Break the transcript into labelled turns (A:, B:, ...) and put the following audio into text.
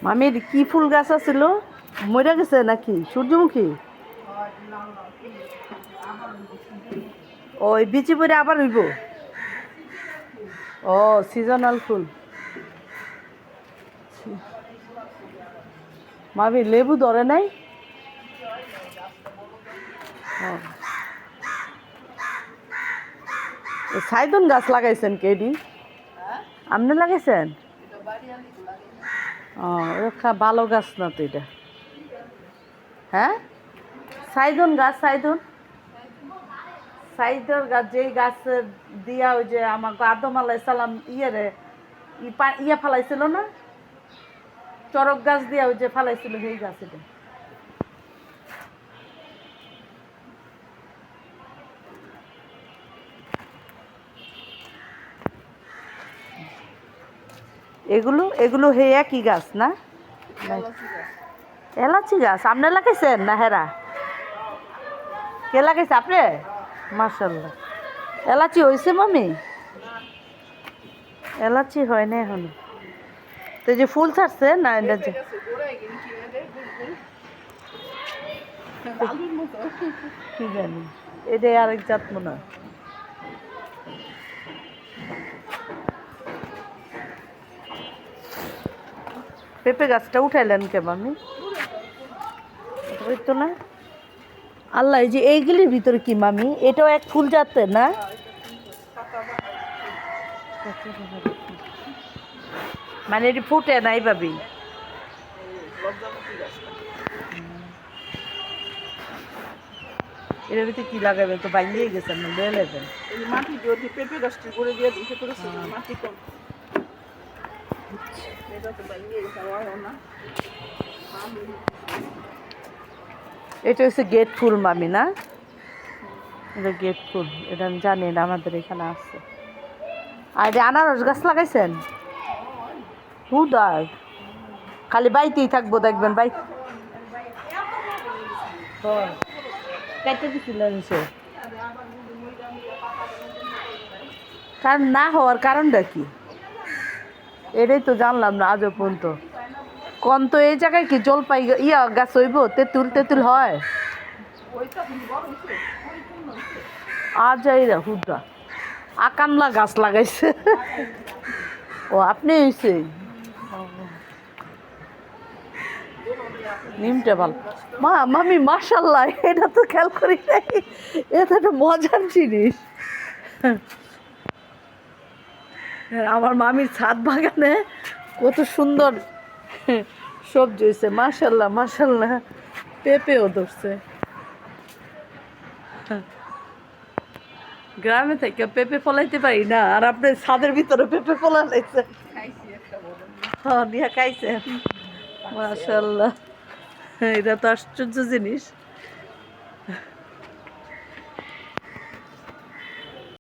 A: মামির কি ফুল গাছ আছিল মরে গেছে নাকি সূর্যমুখী ওই বিচি পরে আবার হইব ও সিজনাল ফুল মামি লেবু ধরে নাই সাইদন গাছ লাগাইছেন কেডি আপনি লাগাইছেন ও ভালো গাছ না তো এটা হ্যাঁ সাইদন গাছ সাইদন সাইদর গাছ যেই গাছ দিয়া ওই যে আমার আদম আলাইহিস সালাম ইয়া ফালাইছিল না চরক গাছ দিয়া ওই যে ফালাইছিল সেই গাছ এটা এগুলো এগুলো হে একই গাছ না এলাচি গাছ আপনি লাগাইছেন না হেরা কে লাগাইছে আপনি মাশাআল্লাহ এলাচি হয়েছে মামি এলাচি হয় না এখন তো যে ফুল ছাড়ছে না এটা যে কি জানি এটাই আরেক জাত মনে হয় পেঁপে গাছটা উঠাইলেন কে মামি তো না আল্লাহ এই যে এইগুলির ভিতরে কি মামি এটাও এক ফুল জাতের না মানে এটি ফুটে নাই ভাবি এর ভিতরে কি লাগাবে তো বাইরে গেছেন না বেলেবেন
B: মাটি যদি পেঁপে গাছটি করে দিয়ে দিতে করেছে মাটি কম এটা তো বাইরে গেছে না
A: এটা হচ্ছে গেট ফুল মামি না এটা গেট ফুল এটা আমি জানি না আমাদের এখানে আছে আর এটা আনারস গাছ লাগাইছেন হুদার খালি বাইতেই থাকবো দেখবেন বাই কেটে দিছিলেন সে কারণ না হওয়ার কারণটা কি এটাই তো জানলাম না আজও পর্যন্ত কোন তো এই জায়গায় কি জলপাই ইয়া গাছ হইব তেঁতুল তেঁতুল হয় আজ এইরা হুদা আকামলা গাছ লাগাইছে ও আপনি হয়েছে নিমটা ভালো মামি মাশাআল্লাহ এটা তো খেয়াল করি নাই এটা একটা মজার জিনিস আমার মামির ছাদ বাগানে কত সুন্দর সবজি হয়েছে মাশাআল্লাহ মাশাআল্লাহ পেঁপেও ধরছে গ্রামে থেকে পেঁপে ফলাইতে পারি না আর আপনি ছাদের ভিতরে পেঁপে ফলা লাইছেন হ্যাঁ নিয়ে খাইছেন মাশাআল্লাহ এটা তো আশ্চর্য জিনিস